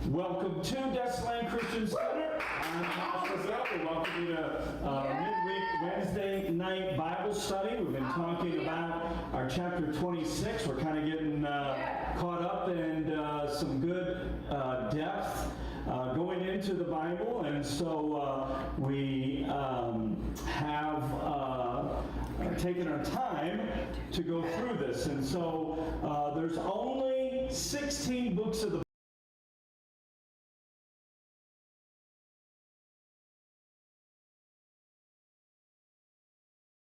Welcome to Destinyland Christian Center. I'm Pastor Zell. We welcome you to midweek Wednesday night Bible study. We've been talking about our chapter 26. We're kind of getting caught up in some good depth going into the Bible, and so we have taken our time to go through this. And so there's only 16 books of the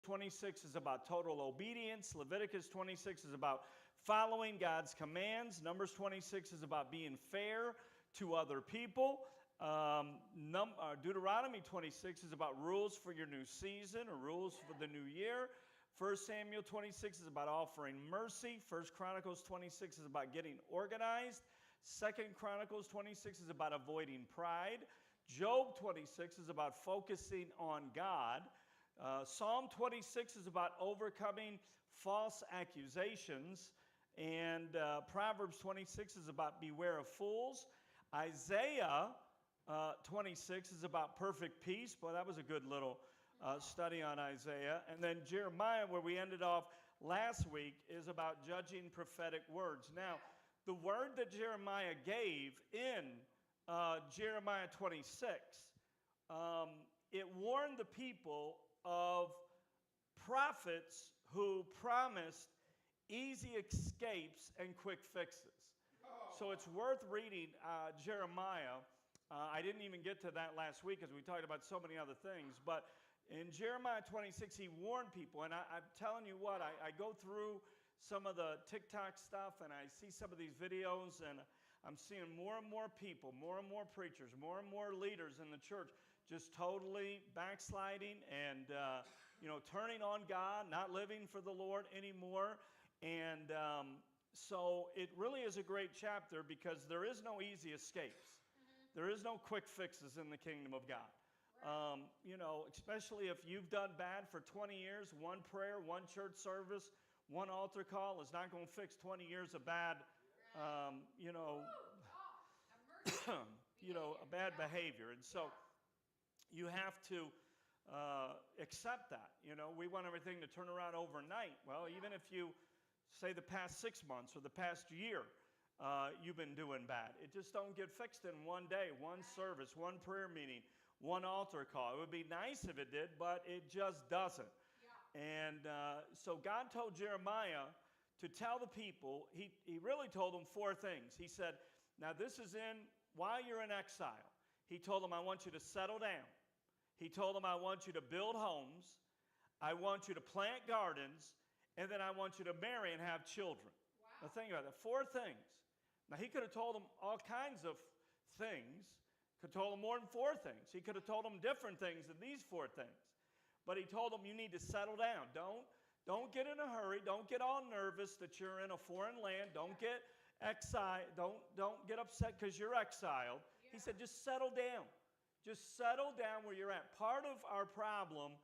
26 is about total obedience. Leviticus 26 is about following God's commands. Numbers 26 is about being fair to other people. Deuteronomy 26 is about rules for your new season or rules for the new year. 1 Samuel 26 is about offering mercy. 1 Chronicles 26 is about getting organized. 2 Chronicles 26 is about avoiding pride. Job 26 is about focusing on God. Psalm 26 is about overcoming false accusations, and Proverbs 26 is about beware of fools. Isaiah 26 is about perfect peace. Boy, that was a good little study on Isaiah. And then Jeremiah, where we ended off last week, is about judging prophetic words. Now, the word that Jeremiah gave in Jeremiah 26, it warned the people of prophets who promised easy escapes and quick fixes. So it's worth reading Jeremiah. I didn't even get to that last week because we talked about so many other things. But in Jeremiah 26, he warned people. And I'm telling you what, I go through some of the TikTok stuff and I see some of these videos, and I'm seeing more and more people, more and more preachers, more and more leaders in the church just totally backsliding and, turning on God, not living for the Lord anymore. And so it really is a great chapter because there is no easy escapes. There is no quick fixes in the kingdom of God. Especially if you've done bad for 20 years, one prayer, one church service, one altar call is not going to fix 20 years of bad, a bad behavior. And so you have to accept that. We want everything to turn around overnight. Well, even if you say the past 6 months or the past year, you've been doing bad. It just don't get fixed in one day, one service, one prayer meeting, one altar call. It would be nice if it did, but it just doesn't. Yeah. And so God told Jeremiah to tell the people, he really told them 4 things. He said, now this is while you're in exile. He told them, I want you to settle down. He told them, I want you to build homes. I want you to plant gardens. And then I want you to marry and have children. Wow. Now think about that. 4 things. Now he could have told them all kinds of things. Could have told them more than 4 things. He could have told them different things than these 4 things. But he told them you need to settle down. Don't get in a hurry. Don't get all nervous that you're in a foreign land. Don't get exiled. Don't get upset because you're exiled. Yeah. He said just settle down. Just settle down where you're at. Part of our problem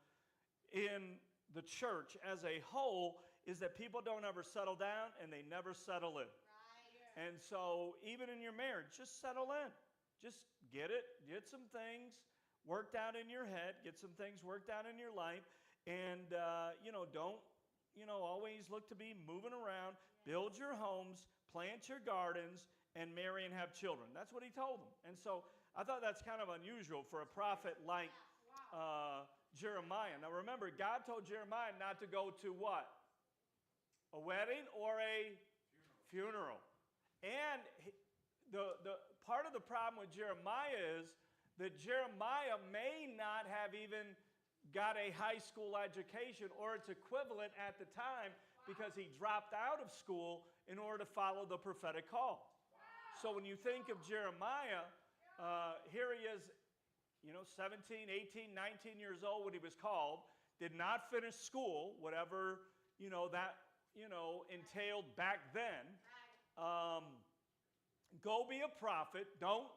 in the church as a whole is that people don't ever settle down and they never settle in. Right. And so even in your marriage, just settle in. Just get some things worked out in your head, get some things worked out in your life, and don't always look to be moving around. Build your homes, plant your gardens, and marry and have children. That's what he told them. And so I thought that's kind of unusual for a prophet like Jeremiah. Now remember, God told Jeremiah not to go to what? A wedding or a funeral. And the part of the problem with Jeremiah is that Jeremiah may not have even got a high school education or its equivalent at the time because he dropped out of school in order to follow the prophetic call. So when you think of Jeremiah, here he is, 17, 18, 19 years old when he was called, did not finish school, whatever, that, entailed back then. Go be a prophet. Don't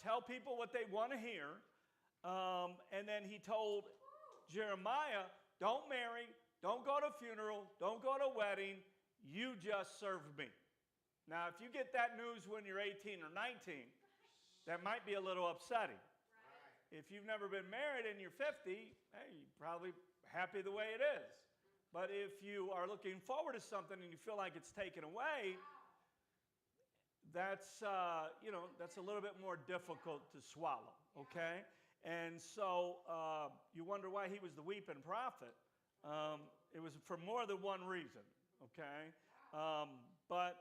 tell people what they want to hear. And then he told Jeremiah, don't marry, don't go to a funeral, don't go to a wedding, you just serve me. Now, if you get that news when you're 18 or 19, that might be a little upsetting. If you've never been married and you're 50, hey, you're probably happy the way it is. But if you are looking forward to something and you feel like it's taken away, that's that's a little bit more difficult to swallow, okay? And so you wonder why he was the weeping prophet. It was for more than one reason, okay? But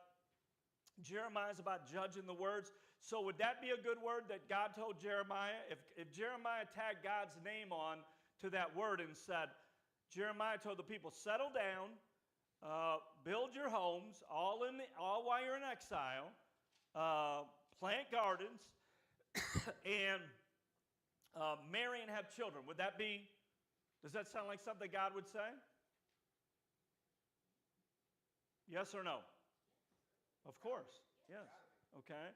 Jeremiah is about judging the words. So would that be a good word that God told Jeremiah? If Jeremiah tagged God's name on to that word and said, Jeremiah told the people, settle down, build your homes, all while you're in exile, plant gardens, and marry and have children. Does that sound like something God would say? Yes or no? Of course, yes. Okay.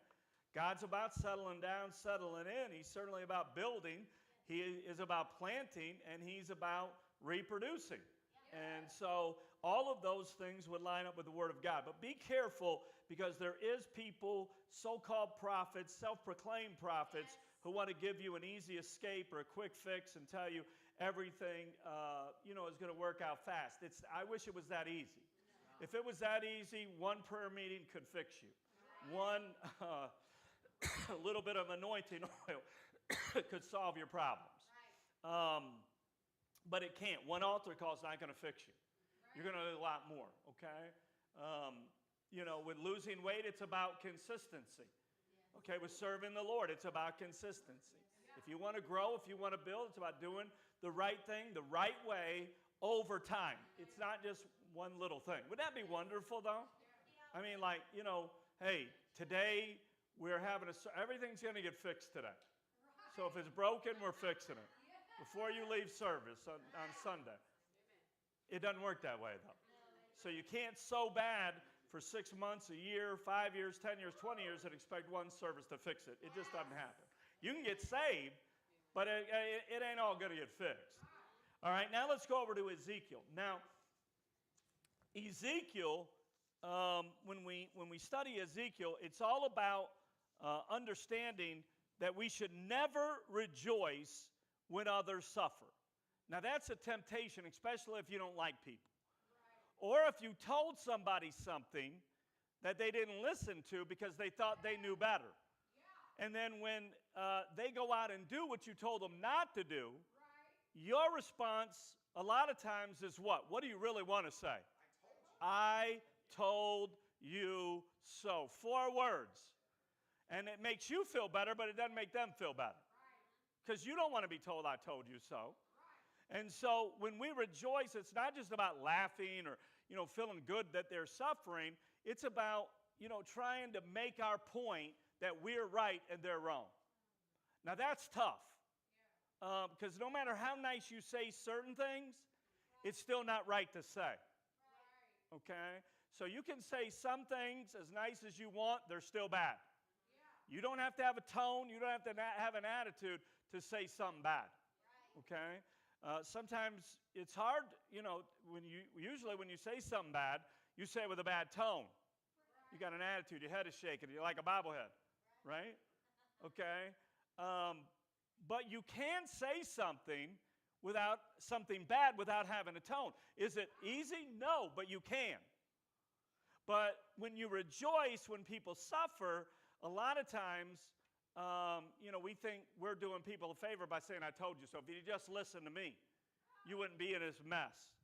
God's about settling down, settling in. He's certainly about building. He is about planting, and he's about reproducing. And so all of those things would line up with the Word of God. But be careful, because there is people, so-called prophets, self-proclaimed prophets, who want to give you an easy escape or a quick fix and tell you everything is going to work out fast. I wish it was that easy. If it was that easy, one prayer meeting could fix you. One a little bit of anointing oil could solve your problems. But it can't. One altar call is not going to fix you. You're going to need a lot more, okay? With losing weight, it's about consistency. Okay, with serving the Lord, it's about consistency. If you want to grow, if you want to build, it's about doing the right thing the right way over time. It's not just one little thing. Would that be wonderful, though? I mean, hey, today we're having everything's going to get fixed today. So if it's broken, we're fixing it before you leave service on Sunday. It doesn't work that way, though. So you can't so bad for 6 months, a year, 5 years, 10 years, 20 years and expect one service to fix it. It just doesn't happen. You can get saved, but it ain't all going to get fixed. All right, now let's go over to Ezekiel. Now, Ezekiel, when we study Ezekiel, it's all about understanding that we should never rejoice when others suffer. Now, that's a temptation, especially if you don't like people. Or if you told somebody something that they didn't listen to because they thought they knew better. And then when they go out and do what you told them not to do, your response a lot of times is what? What do you really want to say? I told you so. 4 words. And it makes you feel better, but it doesn't make them feel better. Because you don't want to be told I told you so. And so when we rejoice, it's not just about laughing or, feeling good that they're suffering. It's about, trying to make our point that we're right and they're wrong. Now, that's tough. Because no matter how nice you say certain things, it's still not right to say. Okay? So you can say some things as nice as you want, they're still bad. You don't have to have a tone, you don't have to have an attitude to say something bad. Okay? Sometimes it's hard, usually when you say something bad, you say it with a bad tone. You got an attitude, your head is shaking, you're like a bobblehead, right? Okay? But you can say something bad without having a tone. Is it easy? No, but you can. But when you rejoice when people suffer, a lot of times, we think we're doing people a favor by saying, I told you so. If you just listen to me, you wouldn't be in this mess.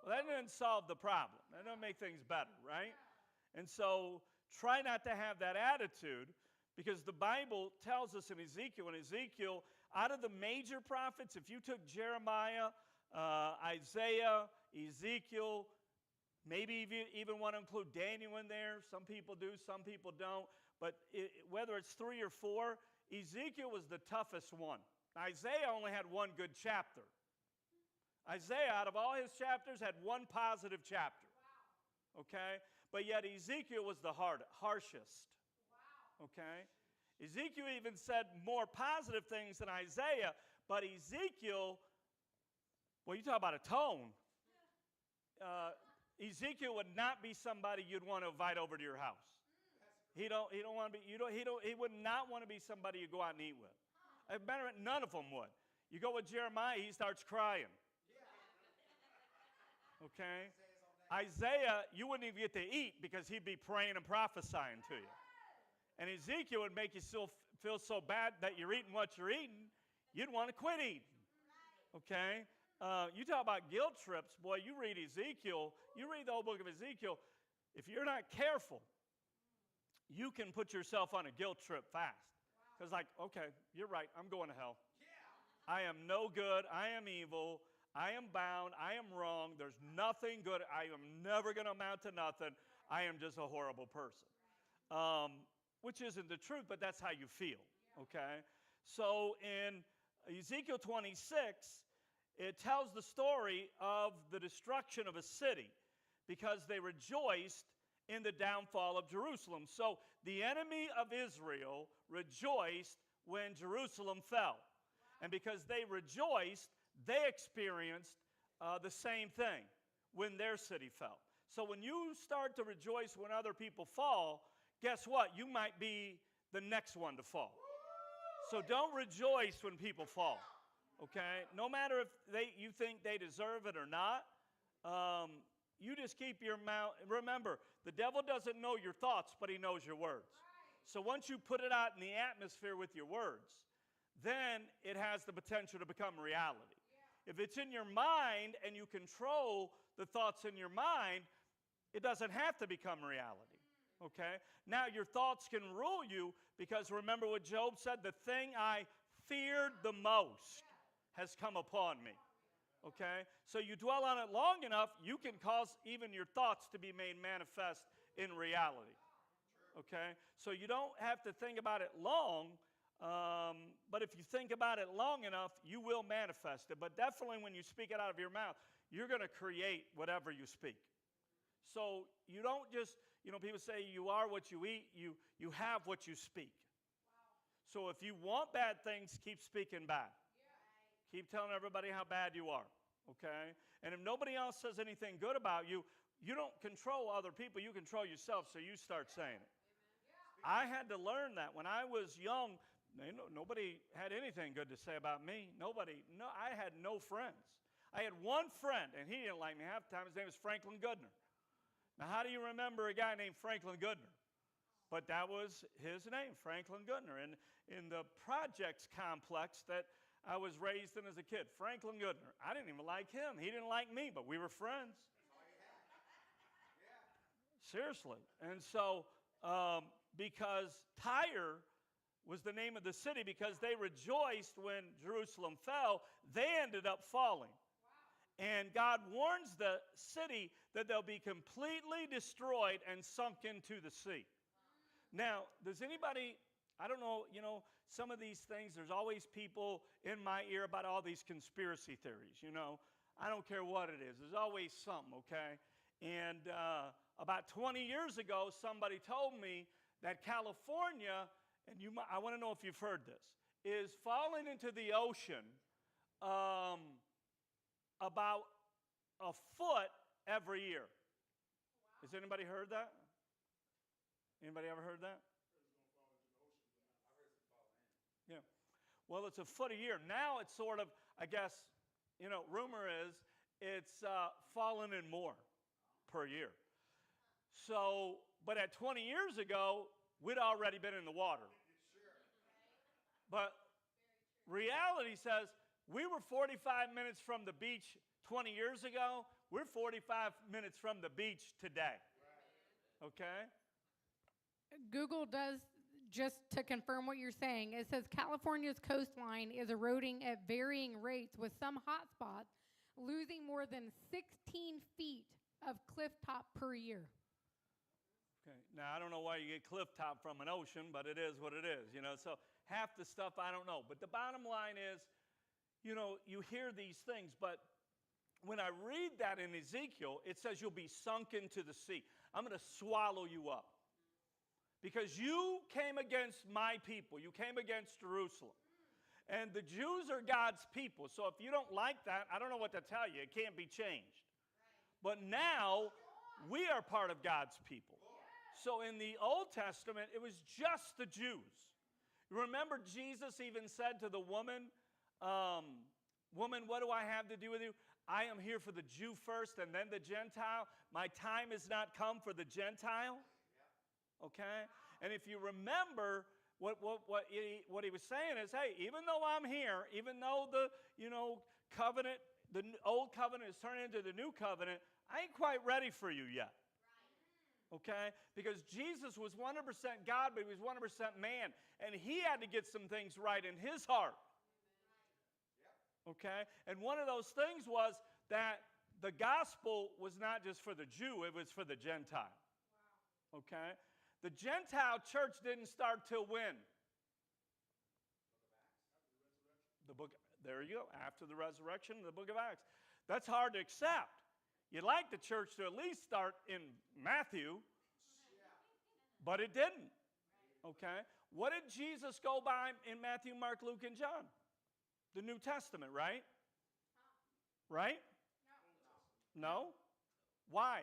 Well, that doesn't solve the problem. That doesn't make things better, right? And so try not to have that attitude, because the Bible tells us in Ezekiel, out of the major prophets, if you took Jeremiah, Isaiah, Ezekiel, maybe even want to include Daniel in there. Some people do, some people don't. But whether it's 3 or 4, Ezekiel was the toughest one. Isaiah only had one good chapter. Isaiah, out of all his chapters, had one positive chapter. Okay? But yet Ezekiel was the harshest. Okay? Ezekiel even said more positive things than Isaiah, but Ezekiel, well, you talk about a tone. Ezekiel would not be somebody you'd want to invite over to your house. He don't want to be. He would not want to be somebody you go out and eat with. Matter of fact, none of them would. You go with Jeremiah, he starts crying. Okay? Isaiah, you wouldn't even get to eat because he'd be praying and prophesying to you. And Ezekiel would make you feel so bad that you're eating what you're eating, you'd want to quit eating. Okay? You talk about guilt trips, boy, you read Ezekiel, you read the whole book of Ezekiel, if you're not careful, you can put yourself on a guilt trip fast. Because like, okay, you're right, I'm going to hell. I am no good, I am evil, I am bound, I am wrong, there's nothing good, I am never going to amount to nothing, I am just a horrible person. Which isn't the truth, but that's how you feel, okay? So in Ezekiel 26, it tells the story of the destruction of a city because they rejoiced in the downfall of Jerusalem. So the enemy of Israel rejoiced when Jerusalem fell. And because they rejoiced, they experienced the same thing when their city fell. So when you start to rejoice when other people fall, guess what? You might be the next one to fall. So don't rejoice when people fall, okay? No matter if you think they deserve it or not, you just keep your mouth. Remember, the devil doesn't know your thoughts, but he knows your words. So once you put it out in the atmosphere with your words, then it has the potential to become reality. If it's in your mind and you control the thoughts in your mind, it doesn't have to become reality. Okay? Now your thoughts can rule you because remember what Job said, the thing I feared the most has come upon me. Okay? So you dwell on it long enough, you can cause even your thoughts to be made manifest in reality. Okay? So you don't have to think about it long, but if you think about it long enough, you will manifest it. But definitely when you speak it out of your mouth, you're going to create whatever you speak. So you don't just, people say you are what you eat, you have what you speak. So if you want bad things, keep speaking bad. Keep telling everybody how bad you are, okay? And if nobody else says anything good about you, you don't control other people, you control yourself, so you start saying it. I had to learn that. When I was young, nobody had anything good to say about me. I had no friends. I had one friend, and he didn't like me half the time. His name was Franklin Goodner. Now, how do you remember a guy named Franklin Goodner? But that was his name, Franklin Goodner. And in the projects complex that I was raised in as a kid, Franklin Goodner. I didn't even like him. He didn't like me, but we were friends. Seriously. And so, because Tyre was the name of the city, because they rejoiced when Jerusalem fell, they ended up falling. And God warns the city that they'll be completely destroyed and sunk into the sea. Now, does anybody, I don't know, some of these things, there's always people in my ear about all these conspiracy theories, I don't care what it is. There's always something, okay? And about 20 years ago, somebody told me that California, and I want to know if you've heard this, is falling into the ocean about a foot every year. Has anybody heard that? Anybody ever heard that? Yeah. Well, it's a foot a year. Now it's sort of, I guess, rumor is it's fallen in more per year. So, but at 20 years ago, we'd already been in the water. But reality says we were 45 minutes from the beach 20 years ago. We're 45 minutes from the beach today. Okay? Google does, just to confirm what you're saying, it says California's coastline is eroding at varying rates, with some hotspots losing more than 16 feet of cliff top per year. Okay. Now, I don't know why you get cliff top from an ocean, but it is what it is, So half the stuff I don't know. But the bottom line is, you hear these things, but when I read that in Ezekiel, it says you'll be sunk into the sea. I'm going to swallow you up. Because you came against my people. You came against Jerusalem. And the Jews are God's people. So if you don't like that, I don't know what to tell you. It can't be changed. But now, we are part of God's people. So in the Old Testament, it was just the Jews. Remember, Jesus even said to the woman, woman, what do I have to do with you? I am here for the Jew first and then the Gentile. My time has not come for the Gentile. Okay? And if you remember, what he was saying is, hey, even though I'm here, even though the covenant, the old covenant is turned into the new covenant, I ain't quite ready for you yet. Okay? Because Jesus was 100% God, but he was 100% man. And he had to get some things right in his heart. Okay? And one of those things was that the gospel was not just for the Jew, it was for the Gentile. Okay? The Gentile church didn't start till when? There you go. After the resurrection, the book of Acts. That's hard to accept. You'd like the church to at least start in Matthew, but it didn't. Okay? What did Jesus go by in Matthew, Mark, Luke, and John? The New Testament, right? Right? No? Why?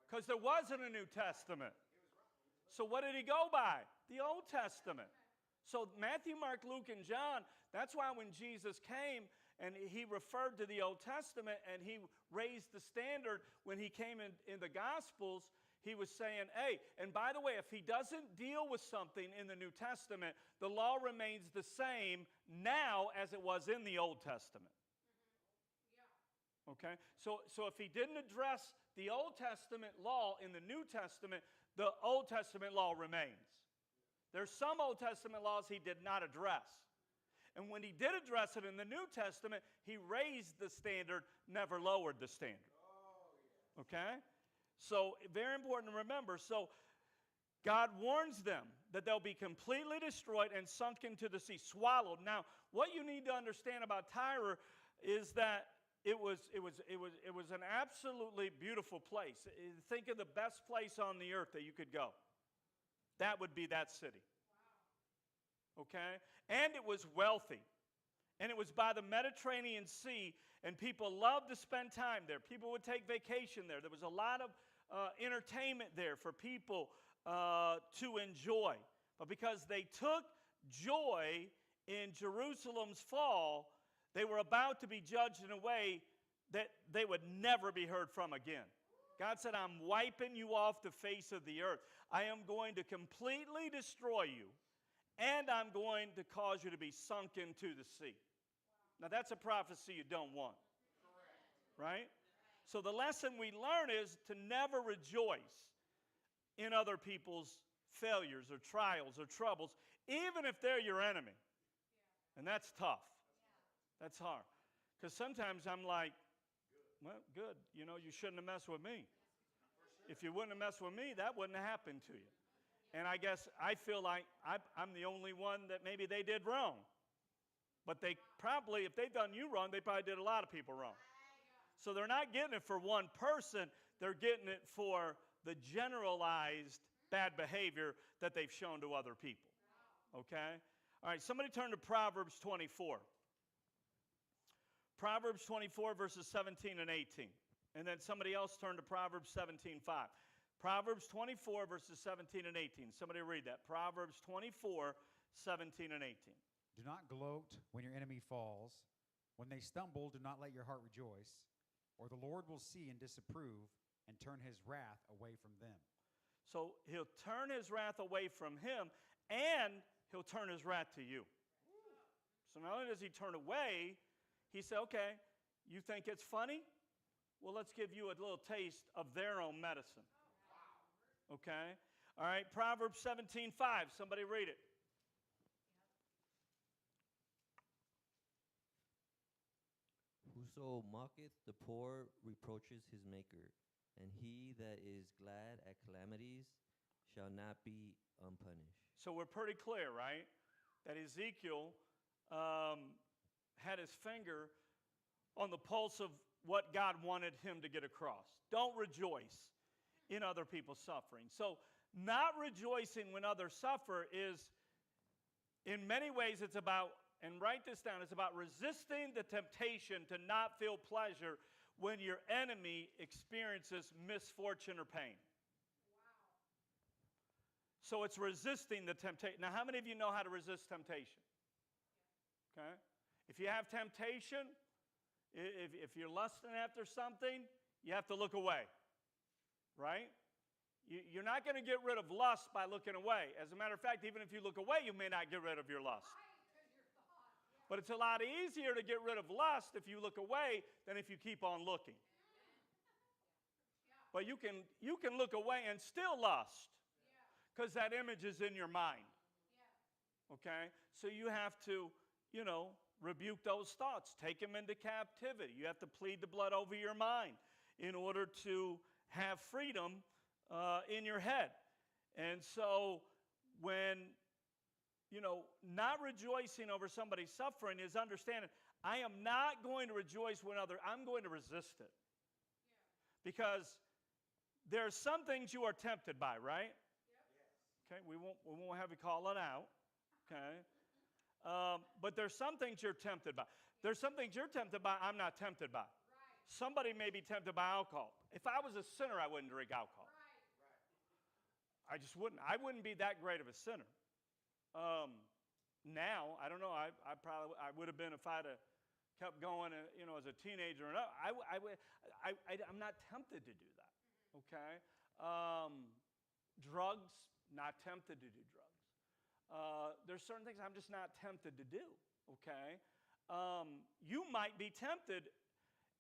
Because there wasn't a New Testament. So what did he go by? The Old Testament. So Matthew, Mark, Luke, and John, that's why when Jesus came and he referred to the Old Testament and he raised the standard when he came in the Gospels, he was saying, hey, and by the way, if he doesn't deal with something in the New Testament, the law remains the same now as it was in the Old Testament. Okay? So if he didn't address the Old Testament law in the New Testament, the Old Testament law remains. There's some Old Testament laws he did not address. And when he did address it in the New Testament, he raised the standard, never lowered the standard. Okay? So, very important to remember. So, God warns them that they'll be completely destroyed and sunk into the sea, swallowed. Now, what you need to understand about Tyre is that it was an absolutely beautiful place. Think of the best place on the earth that you could go. That would be that city. Okay? And it was wealthy. And it was by the Mediterranean Sea, and people loved to spend time there. People would take vacation there. There was a lot of entertainment there for people to enjoy. But because they took joy in Jerusalem's fall, they were about to be judged in a way that they would never be heard from again. God said, I'm wiping you off the face of the earth. I am going to completely destroy you, and I'm going to cause you to be sunk into the sea. Now, that's a prophecy you don't want. Right? So the lesson we learn is to never rejoice in other people's failures or trials or troubles, even if they're your enemy. And that's tough. That's hard. Because sometimes I'm like, well, good. You know, you shouldn't have messed with me. If you wouldn't have messed with me, that wouldn't have happened to you. And I guess I feel like I'm the only one that maybe they did wrong. But they probably, if they've done you wrong, they probably did a lot of people wrong. So they're not getting it for one person. They're getting it for the generalized bad behavior that they've shown to other people. Okay? All right, somebody turn to Proverbs 24. Proverbs 24, verses 17 and 18. And then somebody else turn to Proverbs 17:5. Proverbs 24, verses 17 and 18. Somebody read that. Proverbs 24, 17 and 18. Do not gloat when your enemy falls. When they stumble, do not let your heart rejoice. Or the Lord will see and disapprove and turn his wrath away from them. So he'll turn his wrath away from him, and he'll turn his wrath to you. So not only does he turn away, he said, okay, you think it's funny? Well, let's give you a little taste of their own medicine. Okay? All right, Proverbs 17:5. Somebody read it. Whoso mocketh the poor reproaches his maker, and he that is glad at calamities shall not be unpunished. So we're pretty clear, right? That Ezekiel had his finger on the pulse of what God wanted him to get across. Don't rejoice in other people's suffering. So not rejoicing when others suffer is, in many ways, it's about, and write this down, it's about resisting the temptation to not feel pleasure when your enemy experiences misfortune or pain. So it's resisting the temptation. Now, how many of you know how to resist temptation? Okay? If you have temptation, if you're lusting after something, you have to look away. Right? You're not going to get rid of lust by looking away. As a matter of fact, even if you look away, you may not get rid of your lust. But it's a lot easier to get rid of lust if you look away than if you keep on looking. But you can look away and still lust because that image is in your mind. Okay? So you have to, rebuke those thoughts. Take them into captivity. You have to plead the blood over your mind in order to have freedom in your head. And so when, not rejoicing over somebody's suffering is understanding, I am not going to rejoice when I'm going to resist it. Because there are some things you are tempted by, right? Okay, we won't have you call it out. Okay? But there's some things you're tempted by. There's some things you're tempted by I'm not tempted by. Somebody may be tempted by alcohol. If I was a sinner, I wouldn't drink alcohol. I just wouldn't. I wouldn't be that great of a sinner. Now, I don't know. I would have been if I'd have kept going, as a teenager. I'm not tempted to do that. Okay. Drugs, not tempted to do drugs. There's certain things I'm just not tempted to do. Okay. You might be tempted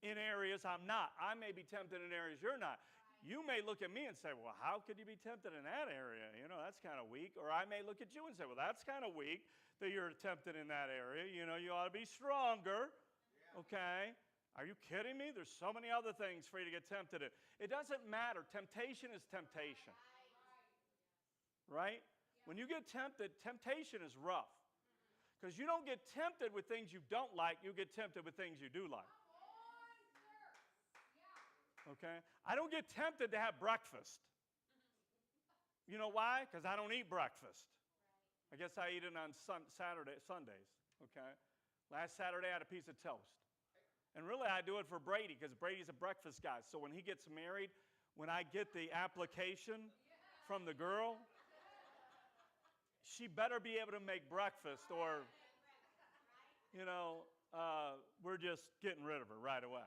in areas I'm not. I may be tempted in areas you're not. You may look at me and say, well, how could you be tempted in that area? That's kind of weak. Or I may look at you and say, well, that's kind of weak that you're tempted in that area. You ought to be stronger. Okay? Are you kidding me? There's so many other things for you to get tempted in. It doesn't matter. Temptation is temptation. Right? When you get tempted, temptation is rough. Because you don't get tempted with things you don't like. You get tempted with things you do like. Okay? I don't get tempted to have breakfast. You know why? Because I don't eat breakfast. I guess I eat it on Sundays. Okay? Last Saturday I had a piece of toast. And really I do it for Brady because Brady's a breakfast guy. So when he gets married, when I get the application from the girl, she better be able to make breakfast or, we're just getting rid of her right away.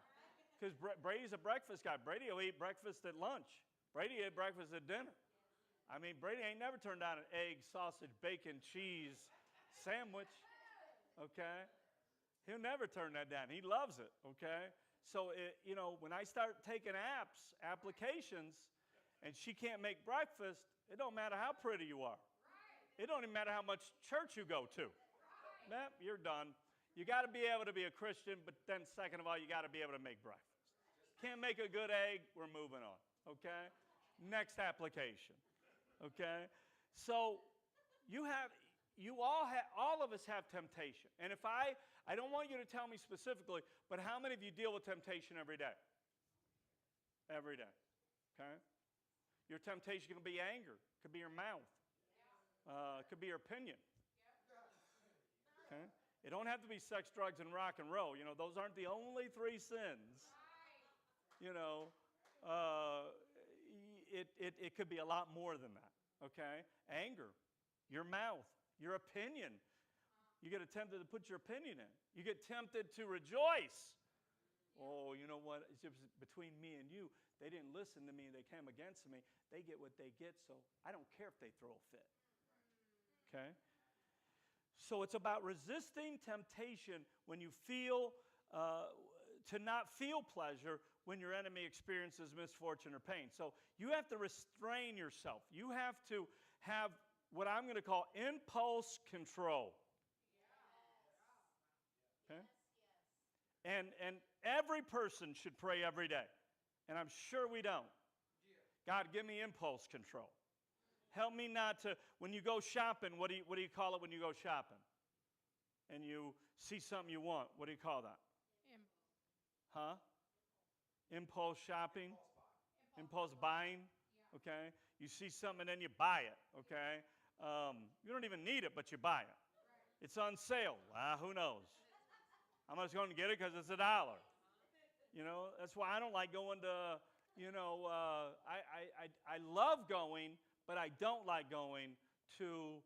Because Brady's a breakfast guy. Brady will eat breakfast at lunch. Brady ate breakfast at dinner. I mean, Brady ain't never turned down an egg, sausage, bacon, cheese sandwich. Okay? He'll never turn that down. He loves it. Okay? So, when I start taking applications, and she can't make breakfast, it don't matter how pretty you are. It don't even matter how much church you go to. Nah, you're done. You got to be able to be a Christian, but then second of all, you got to be able to make breakfast. Can't make a good egg, we're moving on, okay? Next application, okay? So all of us have temptation. And if I don't want you to tell me specifically, but how many of you deal with temptation every day? Every day, okay? Your temptation can be anger, could be your mouth, could be your opinion, okay? It don't have to be sex, drugs, and rock and roll. Those aren't the only three sins. It could be a lot more than that, okay? Anger, your mouth, your opinion. You get tempted to put your opinion in. You get tempted to rejoice. Oh, you know what? It's just between me and you. They didn't listen to me. They came against me. They get what they get, so I don't care if they throw a fit, okay? So it's about resisting temptation when you feel to not feel pleasure when your enemy experiences misfortune or pain. So you have to restrain yourself. You have to have what I'm going to call impulse control. Okay? And every person should pray every day. And I'm sure we don't. God, give me impulse control. Help me not to, when you go shopping, what do you call it when you go shopping? And you see something you want, what do you call that? Huh? Impulse shopping? Impulse buying? Okay? You see something and then you buy it, okay? You don't even need it, but you buy it. It's on sale. Who knows? I'm just going to get it because it's $1. That's why I don't like going to, I love going, but I don't like going to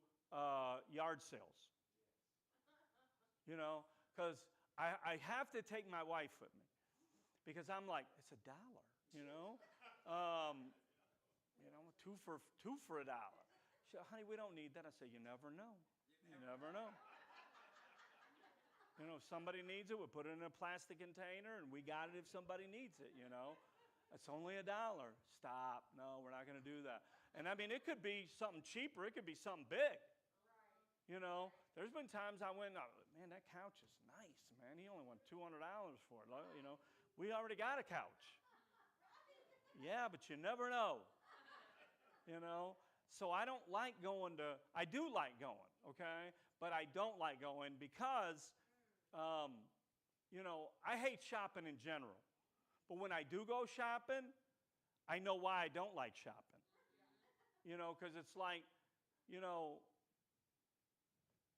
yard sales. You know, because I have to take my wife with me because I'm like, it's $1, you know? Two for $1. She said, honey, we don't need that. I said, you never know. You never know. You know, if somebody needs it, we'll put it in a plastic container, and we got it if somebody needs it, you know. It's only $1. Stop. No, we're not going to do that. And, I mean, it could be something cheaper. It could be something big. You know, there's been times I went, oh, man, that couch is nice, man. He only went $200 for it. You know, we already got a couch. Yeah, but you never know. You know, so I don't like going to, I do like going, okay? But I don't like going because, you know, I hate shopping in general. But when I do go shopping, I know why I don't like shopping. You know, because it's like, you know,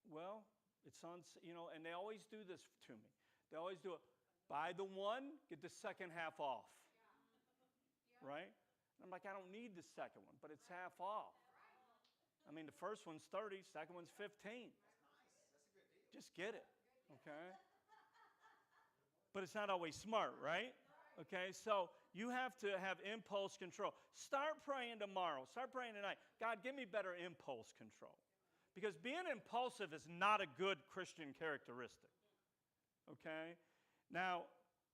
well, it's on, you know, and they always do this to me. They always do it. Buy the one, get the second half off. Right? And I'm like, I don't need the second one, but it's half off. I mean, the first one's 30, second one's 15. That's nice. That's a good deal. Just get it. Okay? But it's not always smart, right? Okay, so you have to have impulse control. Start praying tomorrow. Start praying tonight. God, give me better impulse control. Because being impulsive is not a good Christian characteristic. Okay? Now,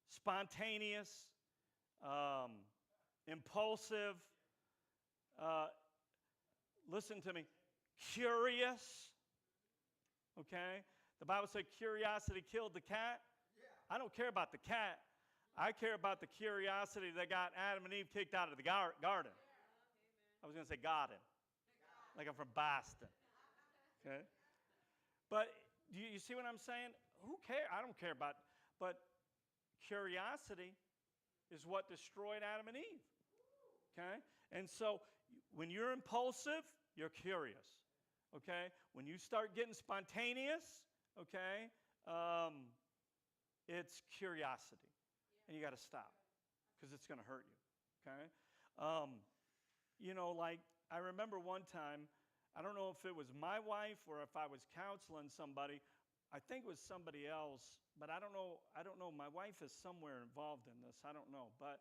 spontaneous, impulsive, listen to me, curious. Okay? The Bible said curiosity killed the cat. I don't care about the cat. I care about the curiosity that got Adam and Eve kicked out of the garden. I was going to say garden, like I'm from Boston. Okay? But you see what I'm saying? Who cares? I don't care about, but curiosity is what destroyed Adam and Eve. Okay? And so when you're impulsive, you're curious. Okay? When you start getting spontaneous, okay, it's curiosity. And you got to stop because it's going to hurt you. Okay? You know, like I remember one time, I don't know if it was my wife or if I was counseling somebody. I think it was somebody else, but I don't know. My wife is somewhere involved in this. I don't know. But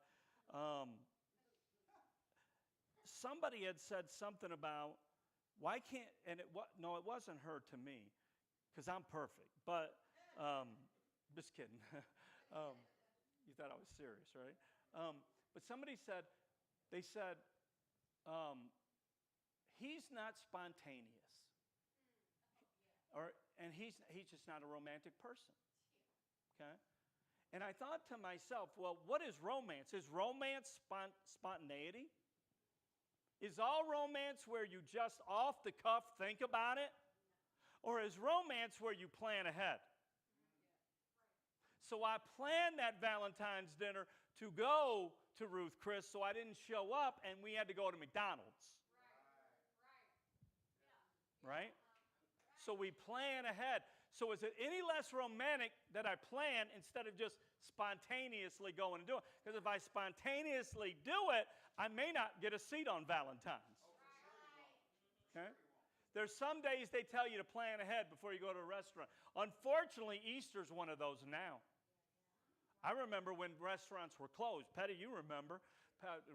somebody had said something about why can't, and it wasn't her to me because I'm perfect. But just kidding. You thought I was serious, right? But somebody said, he's not spontaneous. And he's just not a romantic person. Okay? And I thought to myself, well, what is romance? Is romance spontaneity? Is all romance where you just off the cuff think about it? Or is romance where you plan ahead? So I planned that Valentine's dinner to go to Ruth Chris, so I didn't show up and we had to go to McDonald's. Right? So we plan ahead. So is it any less romantic that I plan instead of just spontaneously going and doing it? Because if I spontaneously do it, I may not get a seat on Valentine's. Okay? There's some days they tell you to plan ahead before you go to a restaurant. Unfortunately, Easter's one of those now. I remember when restaurants were closed. Petty, you remember.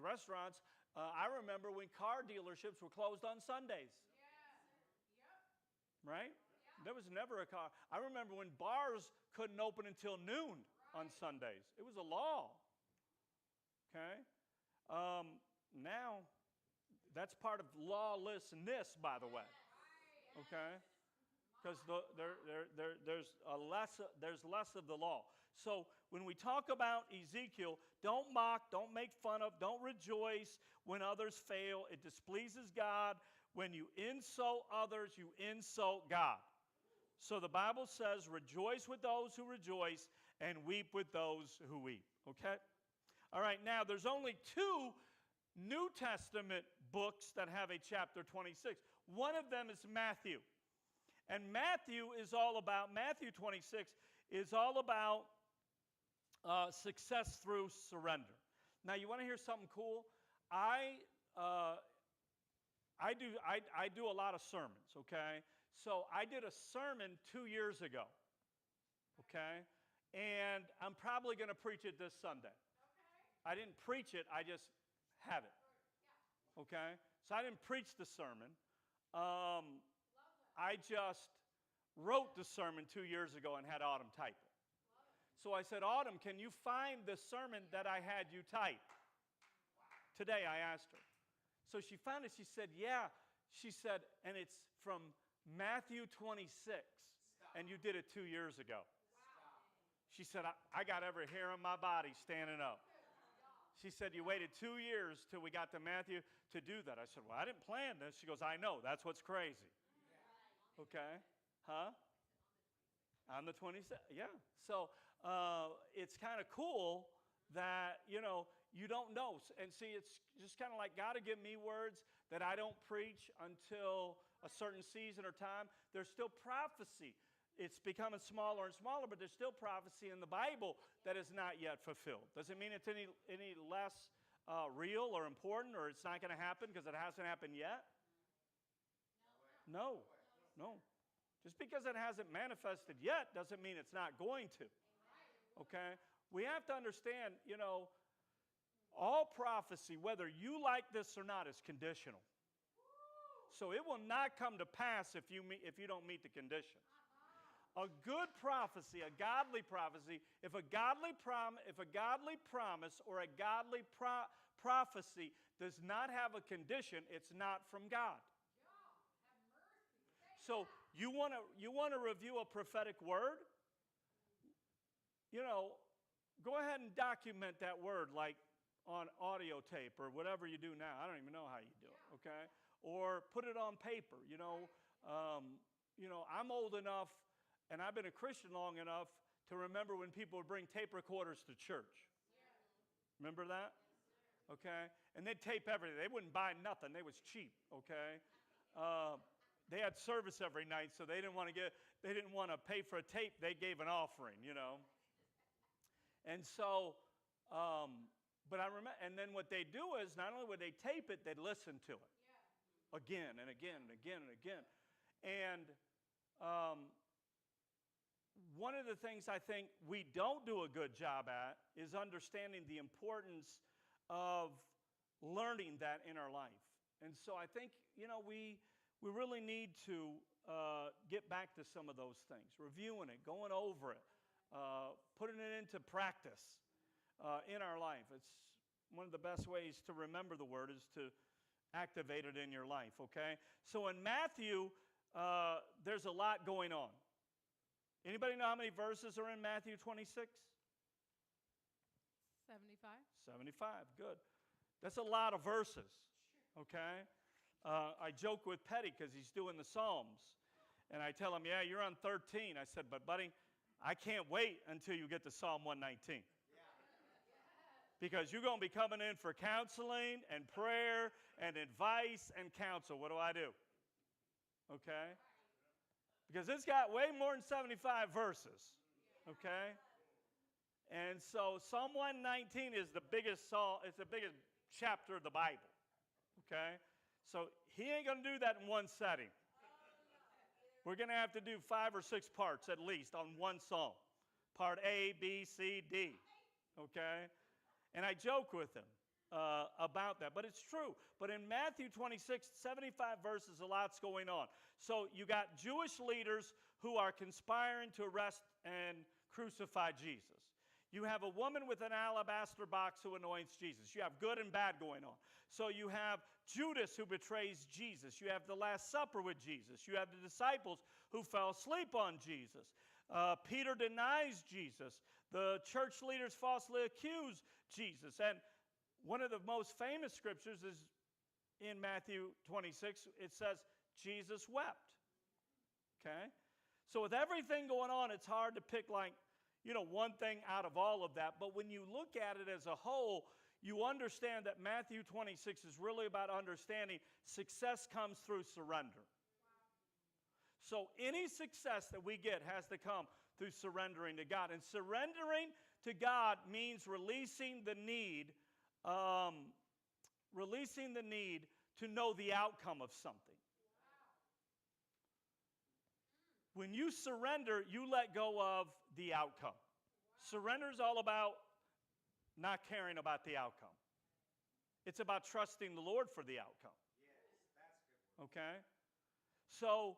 Restaurants, I remember when car dealerships were closed on Sundays. Right? There was never a car. I remember when bars couldn't open until noon on Sundays. It was a law. Okay? Now, that's part of lawlessness, by the way. Okay? Because there's less of the law. So when we talk about Ezekiel, don't mock, don't make fun of, don't rejoice when others fail. It displeases God. When you insult others, you insult God. So the Bible says, rejoice with those who rejoice and weep with those who weep. Okay? All right, now there's only 2 New Testament books that have a chapter 26. One of them is Matthew. And Matthew 26 is all about success through surrender. Now, you want to hear something cool? I I do a lot of sermons, okay? So I did a sermon 2 years ago, okay? And I'm probably going to preach it this Sunday. I didn't preach it, I just have it, okay? So I didn't preach the sermon. I just wrote the sermon 2 years ago and had Autumn type it. So I said, Autumn, can you find the sermon that I had you type? Today I asked her. So she found it. She said, yeah. She said, and it's from Matthew 26. And you did it 2 years ago. She said, I got every hair on my body standing up. She said, you waited 2 years till we got to Matthew to do that. I said, well, I didn't plan this. She goes, I know. That's what's crazy. Okay. Huh? On the 26th. Yeah. So it's kind of cool that, you don't know. And see, it's just kind of like God to give me words that I don't preach until a certain season or time. There's still prophecy. It's becoming smaller and smaller, but there's still prophecy in the Bible that is not yet fulfilled. Does it mean it's any less real or important, or it's not going to happen because it hasn't happened yet? No. Just because it hasn't manifested yet doesn't mean it's not going to. Okay? We have to understand, all prophecy, whether you like this or not, is conditional. So it will not come to pass if you don't meet the conditions. A good prophecy, a godly prophecy, if a godly promise or a godly prophecy does not have a condition, it's not from God. So you want to review a prophetic word? Go ahead and document that word, like on audio tape or whatever you do now. I don't even know how you do it, okay? Or put it on paper. I'm old enough, and I've been a Christian long enough to remember when people would bring tape recorders to church. Remember that? Okay? And they'd tape everything. They wouldn't buy nothing. They was cheap, okay? They had service every night, so they didn't want to pay for a tape. They gave an offering, And so, but I remember, and then what they do is not only would they tape it, they'd listen to it again and again and again and again. And one of the things I think we don't do a good job at is understanding the importance of learning that in our life. And so I think, we really need to get back to some of those things, reviewing it, going over it, putting it into practice in our life. It's one of the best ways to remember the word is to activate it in your life, okay? So in Matthew, there's a lot going on. Anybody know how many verses are in Matthew 26? 75. 75, good. That's a lot of verses, okay? I joke with Petty because he's doing the Psalms. And I tell him, yeah, you're on 13. I said, but buddy, I can't wait until you get to Psalm 119. Because you're going to be coming in for counseling and prayer and advice and counsel. What do I do? Okay? Because it's got way more than 75 verses. Okay? And so Psalm 119 is the biggest it's the biggest chapter of the Bible. Okay? So he ain't going to do that in one setting. We're going to have to do 5 or 6 parts at least on one psalm. Part A, B, C, D. Okay? And I joke with him about that, but it's true. But in Matthew 26, 75 verses, a lot's going on. So you got Jewish leaders who are conspiring to arrest and crucify Jesus. You have a woman with an alabaster box who anoints Jesus. You have good and bad going on. So you have Judas who betrays Jesus. You have the Last Supper with Jesus. You have the disciples who fell asleep on Jesus. Peter denies Jesus. The church leaders falsely accuse Jesus. And one of the most famous scriptures is in Matthew 26. It says, Jesus wept. Okay? So with everything going on, it's hard to pick one thing out of all of that. But when you look at it as a whole, you understand that Matthew 26 is really about understanding success comes through surrender. So any success that we get has to come through surrendering to God. And surrendering to God means releasing the need to know the outcome of something. When you surrender, you let go of the outcome. Surrender is all about not caring about the outcome. It's about trusting the Lord for the outcome. Okay? So,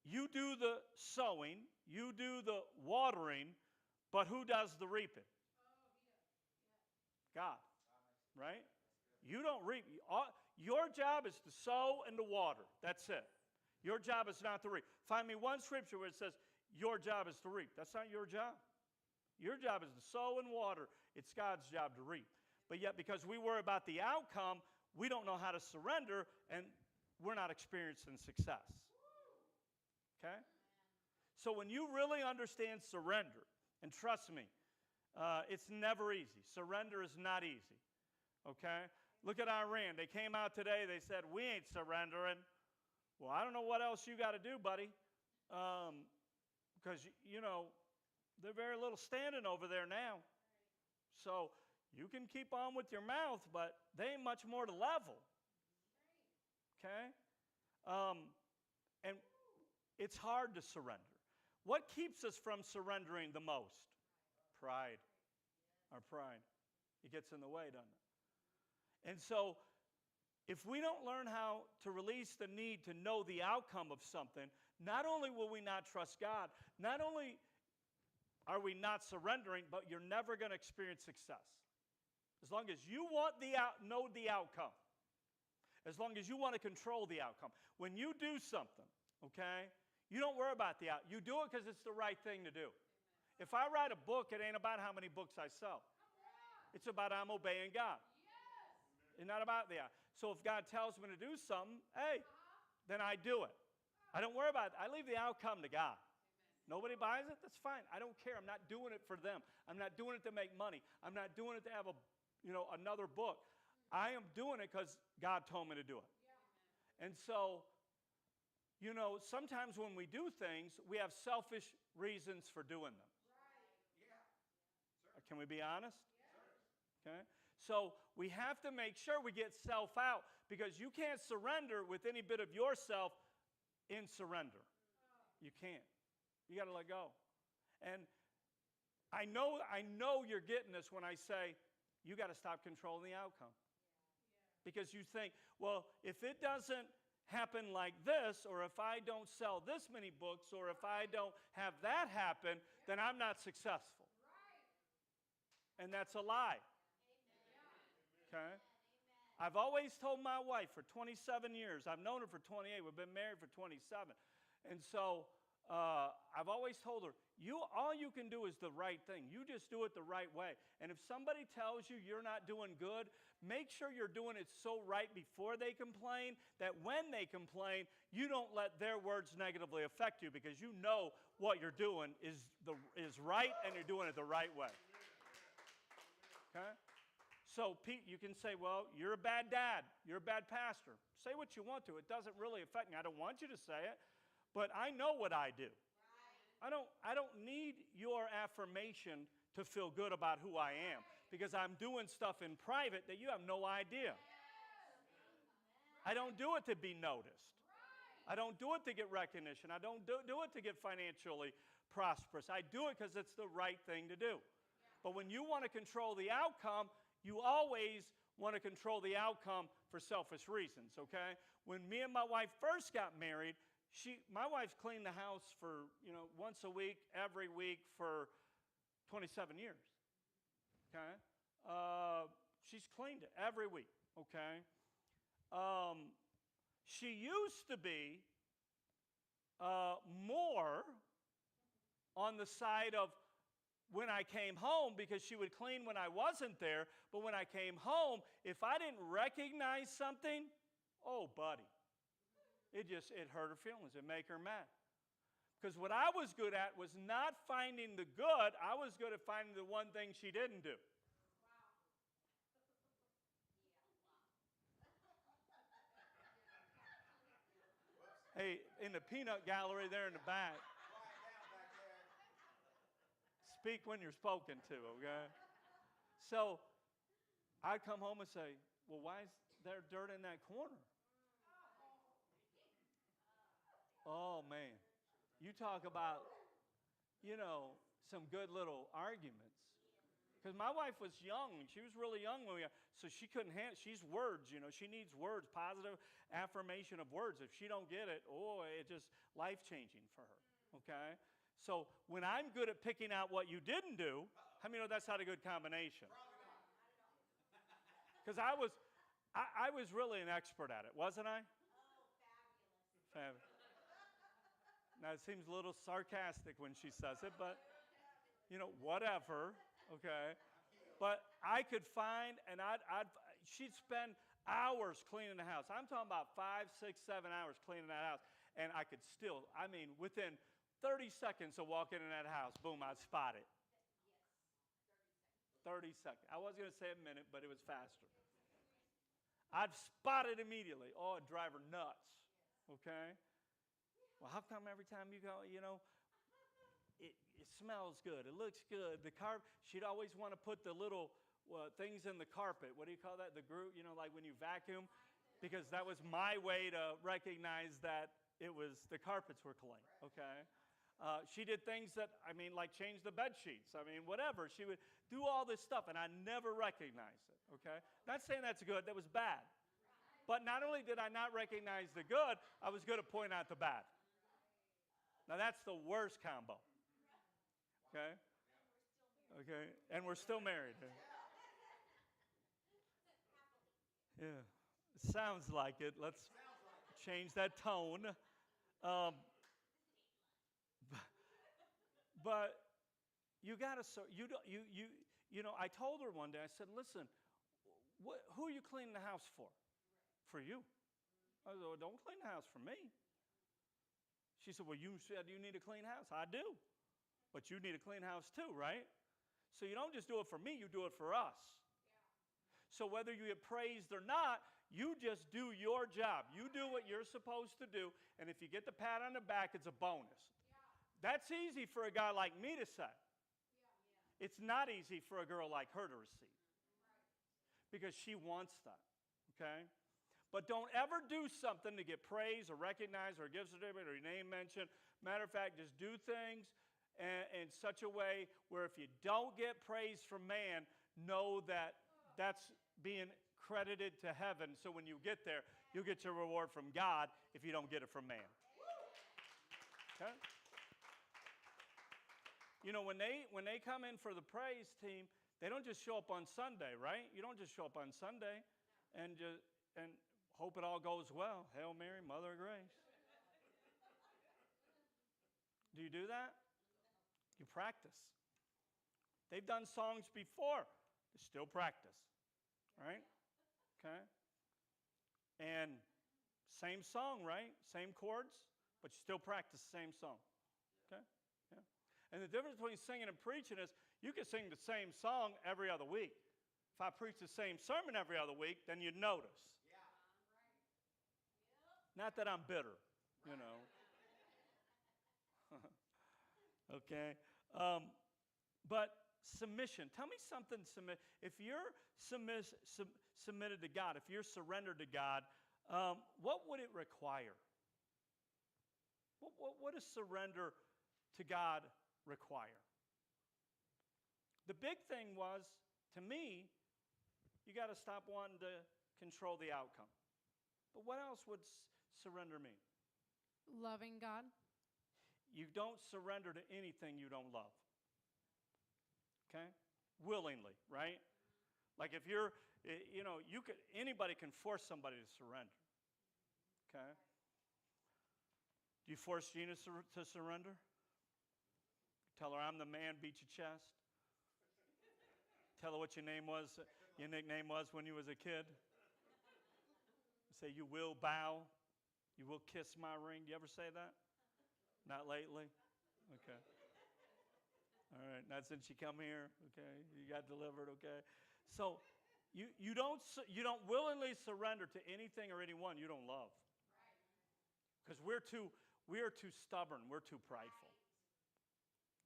you do the sowing, you do the watering, but who does the reaping? God. Right? You don't reap. Your job is to sow and to water. That's it. Your job is not to reap. Find me one scripture where it says, your job is to reap. That's not your job. Your job is to sow and water. It's God's job to reap. But yet, because we worry about the outcome, we don't know how to surrender, and we're not experiencing success. Okay? So when you really understand surrender, and trust me, it's never easy. Surrender is not easy. Okay? Look at Iran. They came out today. They said, we ain't surrendering. Well, I don't know what else you got to do, buddy. Because, they're very little standing over there now. So you can keep on with your mouth, but they ain't much more to level. Okay? And it's hard to surrender. What keeps us from surrendering the most? Pride. Our pride. It gets in the way, doesn't it? And so, if we don't learn how to release the need to know the outcome of something, not only will we not trust God, not only are we not surrendering, but you're never going to experience success. As long as you want know the outcome, as long as you want to control the outcome. When you do something, okay, you don't worry about the outcome. You do it because it's the right thing to do. If I write a book, it ain't about how many books I sell. It's about I'm obeying God. It's not about the outcome. So if God tells me to do something, hey, then I do it. I don't worry about it. I leave the outcome to God. Nobody buys it? That's fine. I don't care. I'm not doing it for them. I'm not doing it to make money. I'm not doing it to have another book. I am doing it because God told me to do it. And so, sometimes when we do things, we have selfish reasons for doing them. Can we be honest? Okay? So we have to make sure we get self out, because you can't surrender with any bit of yourself in surrender. You can't. You got to let go. And I know you're getting this when I say you got to stop controlling the outcome. Because you think, well, if it doesn't happen like this, or if I don't sell this many books, or if I don't have that happen, then I'm not successful. And that's a lie. Okay? I've always told my wife for 27 years, I've known her for 28, we've been married for 27. And so I've always told her, all you can do is the right thing. You just do it the right way. And if somebody tells you you're not doing good, make sure you're doing it so right before they complain that when they complain, you don't let their words negatively affect you, because you know what you're doing is right, and you're doing it the right way. Okay? So, Pete, you can say, well, you're a bad dad. You're a bad pastor. Say what you want to. It doesn't really affect me. I don't want you to say it, but I know what I do. I don't need your affirmation to feel good about who I am, because I'm doing stuff in private that you have no idea. I don't do it to be noticed. I don't do it to get recognition. I don't do it to get financially prosperous. I do it because it's the right thing to do. But when you want to control the outcome, you always want to control the outcome for selfish reasons, okay? When me and my wife first got married, my wife's cleaned the house for, once a week, every week for 27 years, okay? She's cleaned it every week, okay? She used to be more on the side of when I came home, because she would clean when I wasn't there, but when I came home, if I didn't recognize something, oh, buddy, it hurt her feelings. It made her mad. Because what I was good at was not finding the good. I was good at finding the one thing she didn't do. Hey, in the peanut gallery there in the back, speak when you're spoken to, okay? So I'd come home and say, Well, why is there dirt in that corner? Oh, man. You talk about, some good little arguments. Because my wife was young. She was really young when so she couldn't handle, she's words, she needs words, positive affirmation of words. If she don't get it, it's just life-changing for her, okay? So when I'm good at picking out what you didn't do, how many know that's not a good combination? Because I was really an expert at it, wasn't I? Fabulous. Now, it seems a little sarcastic when she says it, but, whatever, okay? But I could find, and she'd spend hours cleaning the house. I'm talking about 5, 6, 7 hours cleaning that house. And I could still, within 30 seconds of walking in that house, boom, I'd spot it. 30 seconds. I was going to say a minute, but it was faster. I'd spot it immediately. Oh, it'd drive her nuts, okay? Well, how come every time you go, it smells good, it looks good. She'd always want to put the little things in the carpet. What do you call that? The groove, like when you vacuum? Because that was my way to recognize that the carpets were clean, okay? She did things that, like change the bed sheets. Whatever. She would do all this stuff, and I never recognized it, okay? Not saying that's good. That was bad. But not only did I not recognize the good, I was good at pointing out the bad. Now, that's the worst combo. Okay? Okay. And we're still married. Yeah. It sounds like it. Let's change that tone. But you got to, I told her one day, I said, listen, who are you cleaning the house for? For you. I said, well, don't clean the house for me. She said, well, you said you need a clean house. I do. But you need a clean house too, right? So you don't just do it for me, you do it for us. Yeah. So whether you get praised or not, you just do your job. You do what you're supposed to do, and if you get the pat on the back, it's a bonus. Yeah. That's easy for a guy like me to say. Yeah. It's not easy for a girl like her to receive. Right. Because she wants that, okay? But don't ever do something to get praise or recognized or give certificate or your name mentioned. Matter of fact, just do things in such a way where if you don't get praise from man, know that that's being credited to heaven. So when you get there, you'll get your reward from God if you don't get it from man. Okay? When they come in for the praise team, they don't just show up on Sunday, right? You don't just show up on Sunday and hope it all goes well. Hail Mary, Mother of Grace. Do you do that? You practice. They've done songs before. They still practice. Right? Okay? And same song, right? Same chords, but you still practice the same song. Okay? Yeah. And the difference between singing and preaching is you can sing the same song every other week. If I preach the same sermon every other week, then you'd notice. Not that I'm bitter, Okay? But submission. Tell me something. If you're submitted to God, if you're surrendered to God, what would it require? What does surrender to God require? The big thing was, to me, you got to stop wanting to control the outcome. But what else would surrender mean? Loving God. You don't surrender to anything you don't love. Okay? Willingly, right? Like if you're, anybody can force somebody to surrender. Okay? Do you force Gina to surrender? Tell her, I'm the man, beat your chest. Tell her what your nickname was when you was a kid. Say, you will bow. You will kiss my ring. Do you ever say that? Not lately? Okay. All right. Not since you come here. Okay. You got delivered. Okay. So you don't willingly surrender to anything or anyone you don't love. Because we are too stubborn. We're too prideful.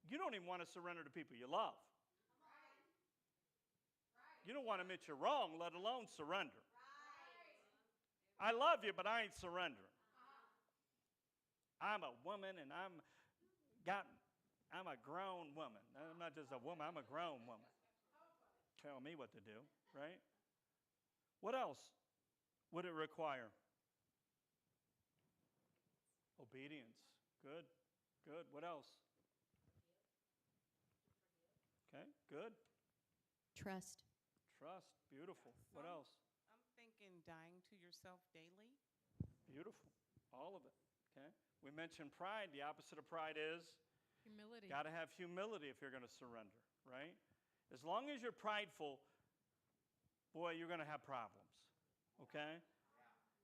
You don't even want to surrender to people you love. You don't want to admit you're wrong, let alone surrender. I love you, but I ain't surrendering. I'm a woman, and I'm a grown woman. I'm not just a woman, I'm a grown woman. Tell me what to do, right? What else would it require? Obedience. Good, good. What else? Okay, good. Trust. Trust. Beautiful. What else? I'm thinking dying to yourself daily. Beautiful. All of it. Okay. We mentioned pride. The opposite of pride is Humility. got to have humility if you're going to surrender, right? As long as you're prideful, boy, you're going to have problems. Okay?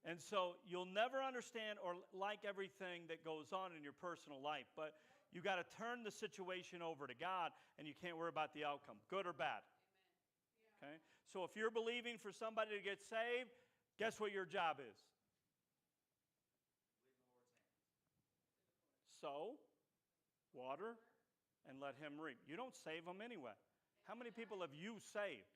And so you'll never understand or like everything that goes on in your personal life, but you got to turn the situation over to God, and you can't worry about the outcome, good or bad. Okay? So if you're believing for somebody to get saved, guess what your job is? Sow, water, and let him reap. You don't save them anyway. How many people have you saved?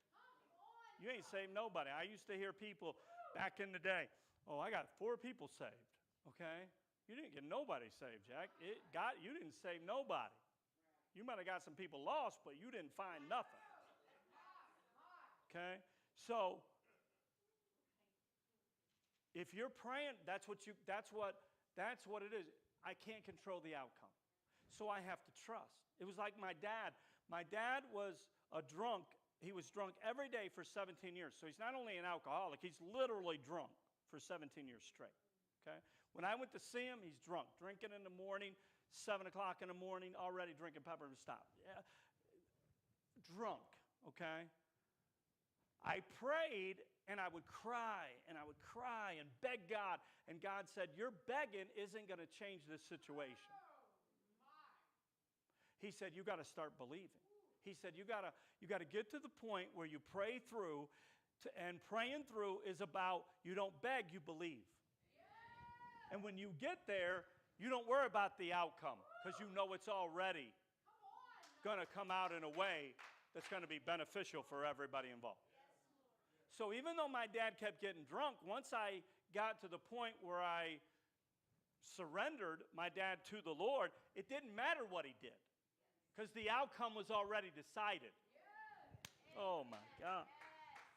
You ain't saved nobody. I used to hear people back in the day, oh, I got 4 people saved. Okay? You didn't get nobody saved, Jack. You didn't save nobody. You might have got some people lost, but you didn't find nothing. Okay? So if you're praying, that's what it is. I can't control the outcome. So I have to trust. It was like my dad. My dad was a drunk. He was drunk every day for 17 years. So he's not only an alcoholic, he's literally drunk for 17 years straight. Okay? When I went to see him, he's drunk, drinking in the morning, 7 o'clock in the morning, already drinking pepper to stop. Yeah. Drunk, okay? I prayed, and I would cry, and beg God. And God said, your begging isn't going to change this situation. He said, you got to start believing. He said, you got to get to the point where you pray through, and praying through is about you don't beg, you believe. And when you get there, you don't worry about the outcome because you know it's already going to come out in a way that's going to be beneficial for everybody involved. So even though my dad kept getting drunk, once I got to the point where I surrendered my dad to the Lord, it didn't matter what he did because the outcome was already decided. Oh my God.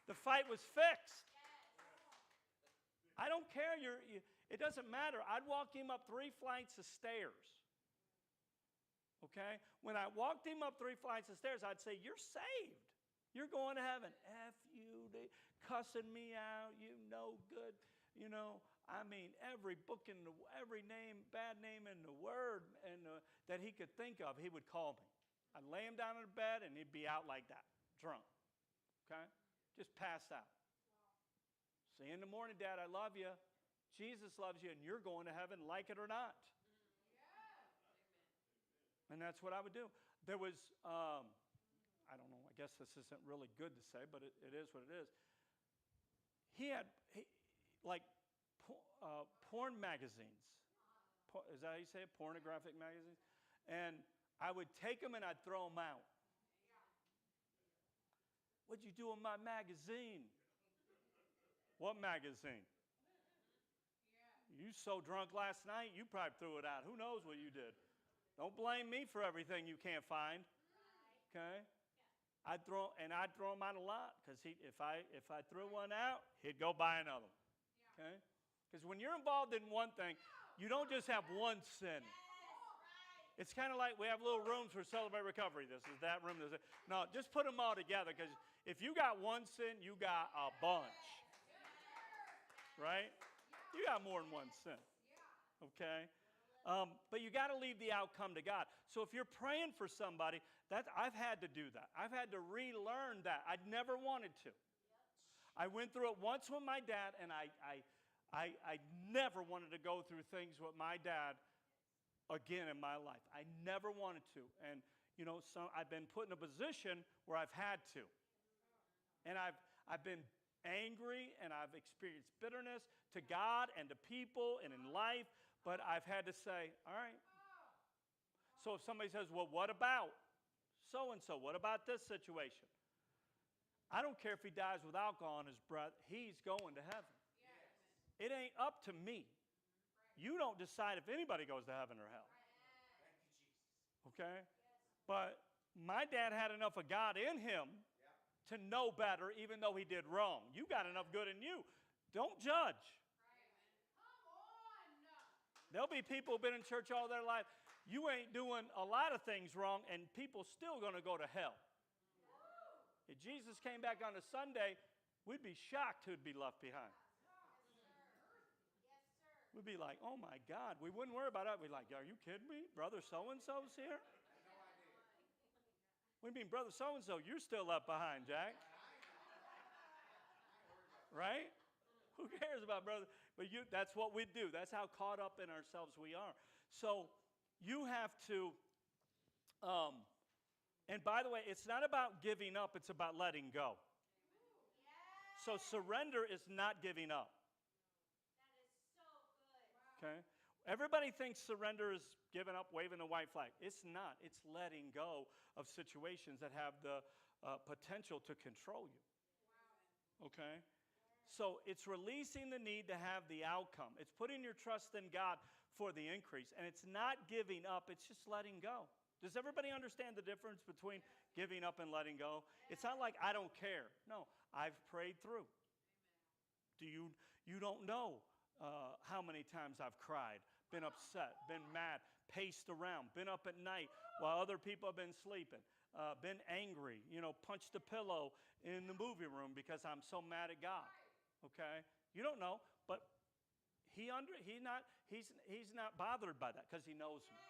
The fight was fixed. I don't care. It doesn't matter. I'd walk him up 3 flights of stairs. Okay? When I walked him up 3 flights of stairs, I'd say, you're saved. You're going to heaven. F you. They cussing me out. You no good. You know, I mean, every name, bad name in the word that he could think of, he would call me. I'd lay him down in the bed, and he'd be out like that, drunk. Okay? Just passed out. See you in the morning, Dad, I love you. Jesus loves you, and you're going to heaven, like it or not. And that's what I would do. There was, I don't know, I guess this isn't really good to say, but it is what it is. He had, porn magazines. Is that how you say it? Pornographic magazines? And I would take them and I'd throw them out. What'd you do with my magazine? What magazine? You so drunk last night, you probably threw it out. Who knows what you did? Don't blame me for everything you can't find. Okay? I'd throw them out a lot because if I threw one out, he'd go buy another one. Okay? Because when you're involved in one thing, you don't just have one sin. It's kind of like we have little rooms for Celebrate Recovery. This is that room. No, just put them all together because if you got one sin, you got a bunch. Right? You got more than one sin. Okay? But you got to leave the outcome to God. So if you're praying for somebody, I've had to do that. I've had to relearn that. I'd never wanted to. I went through it once with my dad, and I never wanted to go through things with my dad again in my life. I never wanted to. And, you know, I've been put in a position where I've had to. And I've been angry, and I've experienced bitterness to God and to people and in life, but I've had to say, all right. So if somebody says, well, what about so-and-so? What about this situation? I don't care if he dies with alcohol in his breath. He's going to heaven. It ain't up to me. You don't decide if anybody goes to heaven or hell. Okay? But my dad had enough of God in him to know better, even though he did wrong. You got enough good in you. Don't judge. There'll be people who've been in church all their life. You ain't doing a lot of things wrong, and people still going to go to hell. If Jesus came back on a Sunday, we'd be shocked who'd be left behind. We'd be like, oh my God. We wouldn't worry about it. We'd be like, are you kidding me? Brother so-and-so's here? We mean, brother so-and-so, you're still left behind, Jack. Right? Who cares about brother? But that's what we do. That's how caught up in ourselves we are. So you have to, and by the way, it's not about giving up. It's about letting go. So surrender is not giving up. Okay? Everybody thinks surrender is giving up, waving the white flag. It's not. It's letting go of situations that have the potential to control you. Okay? So it's releasing the need to have the outcome. It's putting your trust in God for the increase. And it's not giving up. It's just letting go. Does everybody understand the difference between giving up and letting go? It's not like I don't care. No, I've prayed through. You don't know how many times I've cried, been upset, been mad, paced around, been up at night while other people have been sleeping, been angry, punched a pillow in the movie room because I'm so mad at God. Okay? You don't know, but he's not bothered by that because he knows me.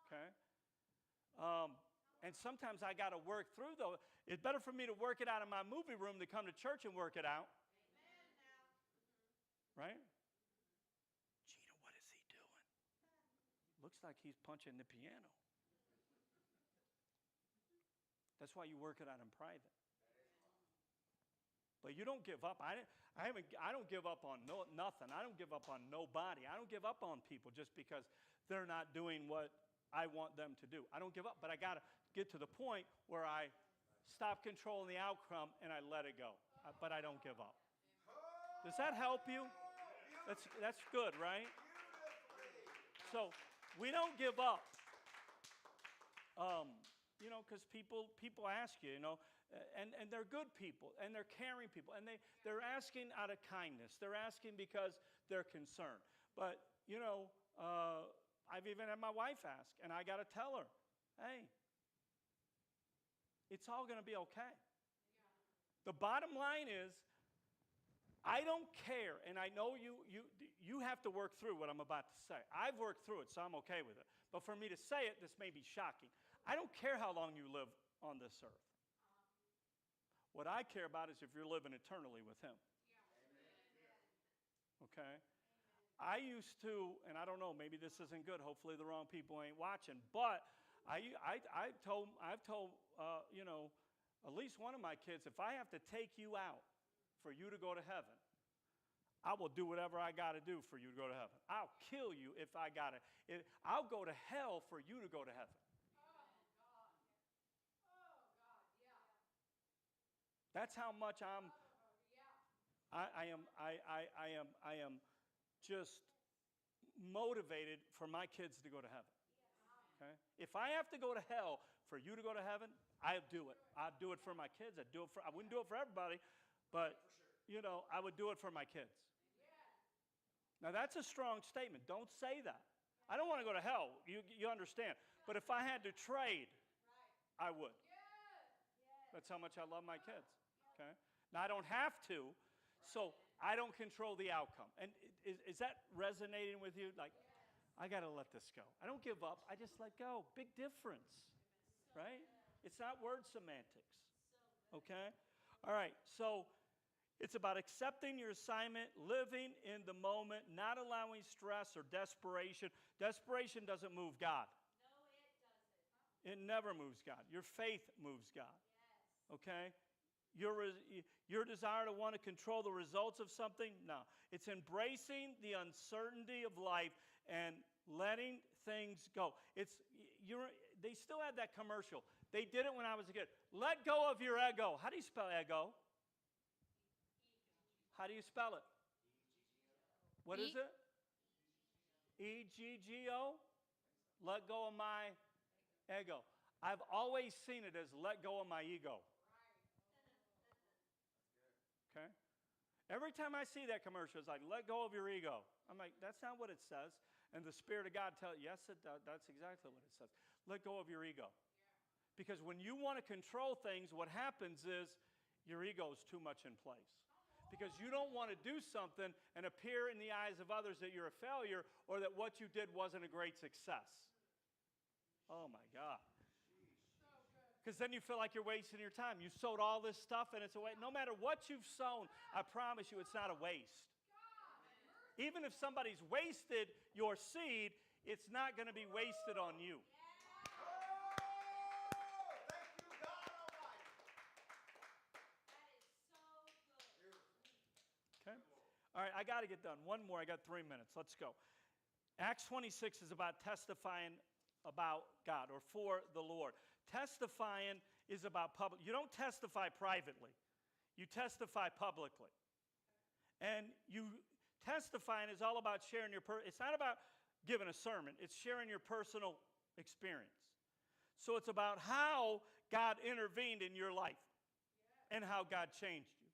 Okay? And sometimes I got to work through those. It's better for me to work it out in my movie room than come to church and work it out. Right? Gina, what is he doing? Looks like he's punching the piano. That's why you work it out in private. But you don't give up. I don't give up on nothing. I don't give up on nobody. I don't give up on people just because they're not doing what I want them to do. I don't give up, but I got to get to the point where I stop controlling the outcome and I let it go. But I don't give up. Does that help you? That's good, right? So we don't give up. Because people ask you, and they're good people, and they're caring people, and they're asking out of kindness. They're asking because they're concerned. But, I've even had my wife ask, and I got to tell her, hey, it's all going to be okay. The bottom line is, I don't care, and I know you have to work through what I'm about to say. I've worked through it, so I'm okay with it. But for me to say it, this may be shocking. I don't care how long you live on this earth. What I care about is if you're living eternally with Him. Okay? I used to, and I don't know, maybe this isn't good. Hopefully the wrong people ain't watching. But I've told at least one of my kids, if I have to take you out for you to go to heaven, I will do whatever I got to do for you to go to heaven. I'll kill you if I got to. I'll go to hell for you to go to heaven. That's how much I am just motivated for my kids to go to heaven. Okay? If I have to go to hell for you to go to heaven, I'll do it. I'd do it for my kids. I wouldn't do it for everybody, but I would do it for my kids. Now that's a strong statement. Don't say that. I don't want to go to hell. You understand. But if I had to trade, I would. That's how much I love my kids. Okay? Now I don't have to, so I don't control the outcome. And is that resonating with you? Like, I got to let this go. I don't give up. I just let go. Big difference, right? It's not word semantics. Okay? All right, so it's about accepting your assignment, living in the moment, not allowing stress or desperation. Desperation doesn't move God. No, it doesn't. It never moves God. Your faith moves God. Yes. Okay? Your desire to want to control the results of something? No. It's embracing the uncertainty of life and letting things go. They still had that commercial. They did it when I was a kid. Let go of your ego. How do you spell ego? How do you spell it? What is it? EGGO? Let go of my ego. I've always seen it as let go of my ego. Okay? Every time I see that commercial, it's like, let go of your ego. I'm like, that's not what it says. And the Spirit of God tells, yes, that's exactly what it says. Let go of your ego. Because when you want to control things, what happens is your ego is too much in place. Because you don't want to do something and appear in the eyes of others that you're a failure or that what you did wasn't a great success. Oh, my God. Because then you feel like you're wasting your time. You sowed all this stuff and it's a waste. No matter what you've sown, I promise you it's not a waste. Even if somebody's wasted your seed, it's not going to be wasted on you. Okay? All right, I got to get done. One more. I got 3 minutes. Let's go. Acts 26 is about testifying about God or for the Lord. Testifying is about public. You don't testify privately. You testify publicly. And testifying is all about sharing it's not about giving a sermon. It's sharing your personal experience. So it's about how God intervened in your life and how God changed you.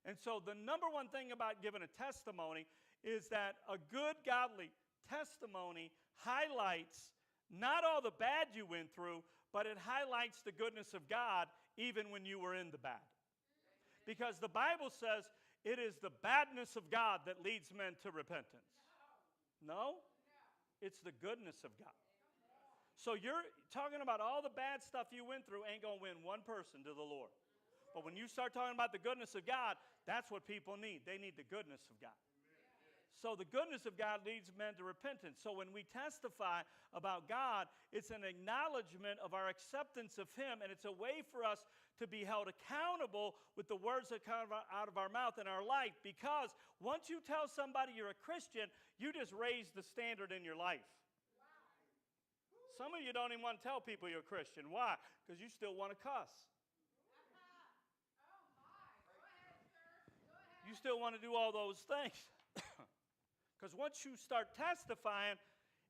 And so the number one thing about giving a testimony is that a good godly testimony highlights not all the bad you went through, but it highlights the goodness of God even when you were in the bad. Because the Bible says it is the badness of God that leads men to repentance. No? It's the goodness of God. So you're talking about all the bad stuff you went through ain't going to win one person to the Lord. But when you start talking about the goodness of God, that's what people need. They need the goodness of God. So the goodness of God leads men to repentance. So when we testify about God, it's an acknowledgement of our acceptance of Him, and it's a way for us to be held accountable with the words that come out of our mouth in our life. Because once you tell somebody you're a Christian, you just raise the standard in your life. Some of you don't even want to tell people you're a Christian. Why? Because you still want to cuss. You still want to do all those things. Because once you start testifying,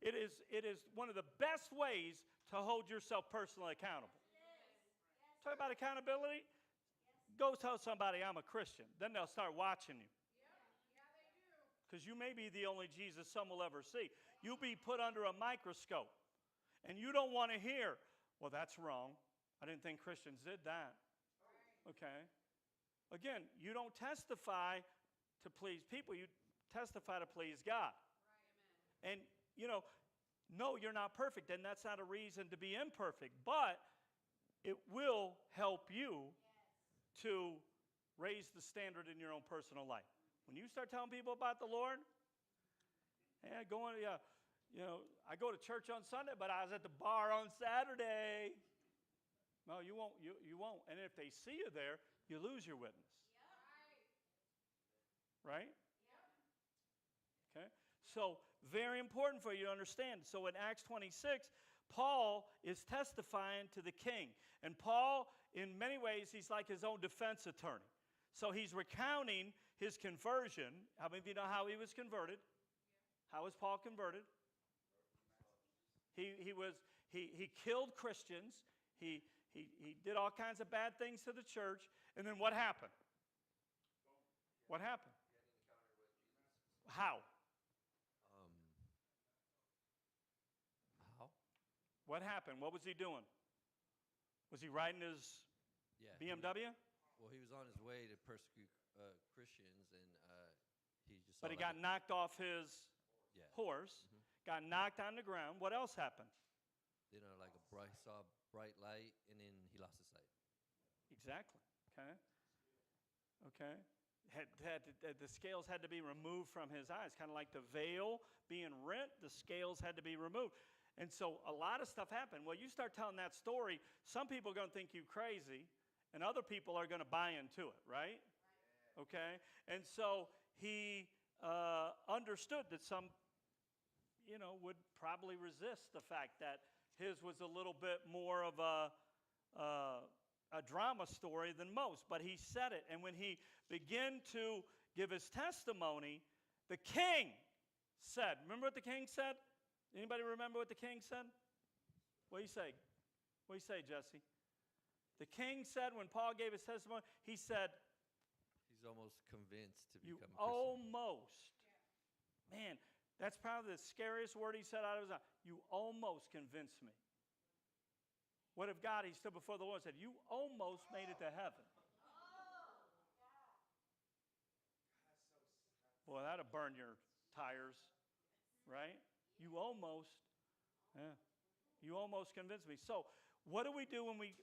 it is one of the best ways to hold yourself personally accountable. Talk about accountability. Go tell somebody I'm a Christian. Then they'll start watching you. Because you may be the only Jesus some will ever see. You'll be put under a microscope. And you don't want to hear, well, that's wrong. I didn't think Christians did that. Okay. Again, you don't testify to please people. You testify to please God. And, no, you're not perfect, and that's not a reason to be imperfect. But it will help you to raise the standard in your own personal life. When you start telling people about the Lord, I go to church on Sunday, but I was at the bar on Saturday. No, you won't. You won't. And if they see you there, you lose your witness. Right? Okay. So very important for you to understand. So in Acts 26, Paul is testifying to the king. And Paul, in many ways, he's like his own defense attorney. So he's recounting his conversion. How many of you know how he was converted? How was Paul converted? He killed Christians. He did all kinds of bad things to the church. And then what happened? What happened? How? How? What happened? What was he doing? Was he riding his BMW? He was on his way to persecute Christians, and he just. But he got knocked off his horse, got knocked on the ground. What else happened? Saw a bright light, and then he lost his sight. Exactly. Okay. The scales had to be removed from his eyes, kind of like the veil being rent. The scales had to be removed. And so a lot of stuff happened. Well, you start telling that story, some people are going to think you crazy, and other people are going to buy into it, right? Okay? And so he understood that some, would probably resist the fact that his was a little bit more of a drama story than most. But he said it. And when he began to give his testimony, The king said, remember what the king said? Anybody remember what the king said? What do you say? What do you say, Jesse? The king said when Paul gave his testimony, he said, He's almost convinced to you become a Christian. almost, man, that's probably the scariest word he said out of his mouth. You almost convinced me. What if God, he stood before the Lord and said, you almost made it to heaven. Boy, that'd burn your tires, right? You almost, yeah. You almost convinced me. So, what do we do when we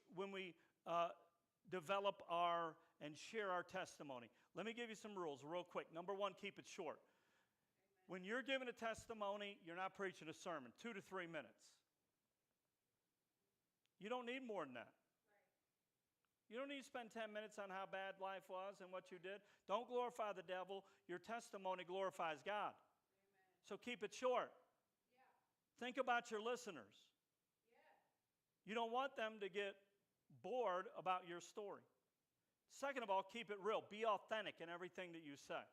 develop and share our testimony? Let me give you some rules real quick. Number one, keep it short. When you're giving a testimony, you're not preaching a sermon. 2 to 3 minutes. You don't need more than that. You don't need to spend 10 minutes on how bad life was and what you did. Don't glorify the devil. Your testimony glorifies God. Amen. So keep it short. Yeah. Think about your listeners. Yeah. You don't want them to get bored about your story. Second of all, keep it real. Be authentic in everything that you say.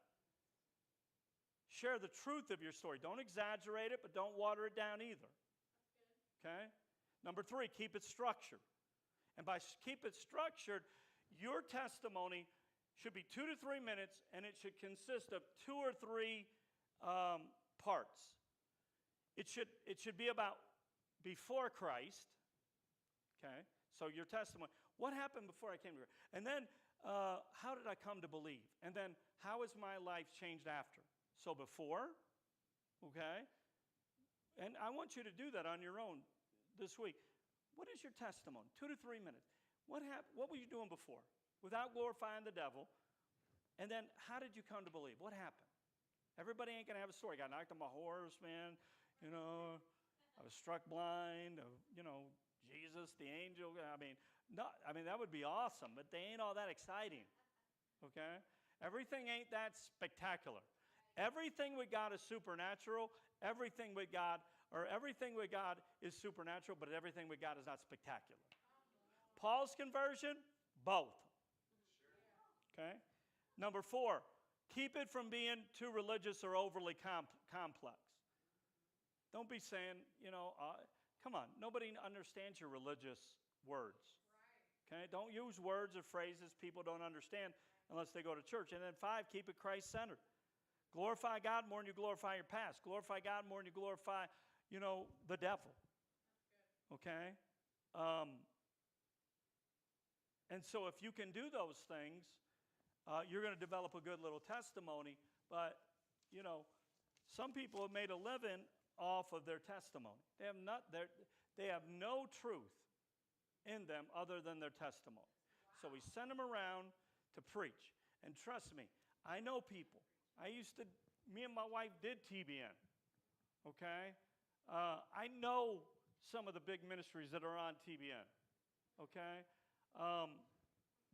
Share the truth of your story. Don't exaggerate it, but don't water it down either. Okay? Number 3, keep it structured. And by keep it structured, your testimony should be 2 to 3 minutes, and it should consist of 2 or 3 parts. It should be about before Christ. Okay? So your testimony. What happened before I came to Christ? And then, how did I come to believe? And then, how has my life changed after? So before, okay? And I want you to do that on your own this week. What is your testimony? 2 to 3 minutes. What were you doing before? Without glorifying the devil. And then, how did you come to believe? What happened? Everybody ain't going to have a story. Got knocked on my horse, man. You know, I was struck blind. You know, Jesus, the angel. I mean, that would be awesome, but they ain't all that exciting. Okay? Everything ain't that spectacular. Everything with God is supernatural. Everything with God is supernatural, but everything with God is not spectacular. Paul's conversion, both. Okay? Number 4, keep it from being too religious or overly complex. Don't be saying, come on, nobody understands your religious words. Okay? Don't use words or phrases people don't understand unless they go to church. And then 5, keep it Christ-centered. Glorify God more than you glorify your past. Glorify God more than you glorify, the devil. Okay? And so if you can do those things, you're going to develop a good little testimony. But, some people have made a living off of their testimony. They have no truth in them other than their testimony. So we send them around to preach. And trust me, I know people. Me and my wife did TBN, okay? I know some of the big ministries that are on TBN, okay?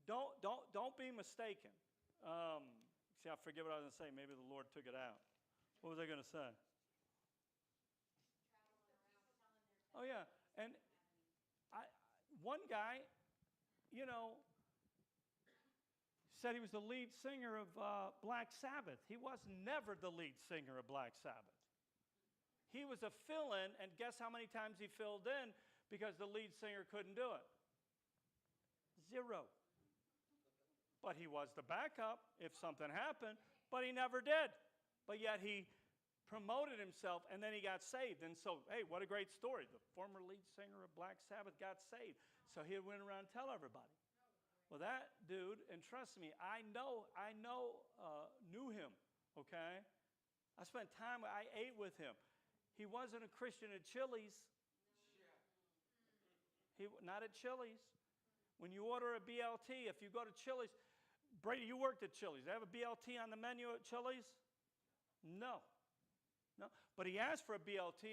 Don't be mistaken. See, I forget what I was going to say. Maybe the Lord took it out. What was I going to say? Oh, yeah. And one guy, said he was the lead singer of Black Sabbath. He was never the lead singer of Black Sabbath. He was a fill-in, and guess how many times he filled in because the lead singer couldn't do it? 0. But he was the backup if something happened, but he never did. But yet he promoted himself, and then he got saved. And so, hey, what a great story. The former lead singer of Black Sabbath got saved. So he went around and tell everybody. Well, that dude, and trust me, I knew him, okay? I spent time, I ate with him. He wasn't a Christian at Chili's. Not at Chili's. When you order a BLT, if you go to Chili's, Brady, you worked at Chili's. They have a BLT on the menu at Chili's? No. But he asked for a BLT.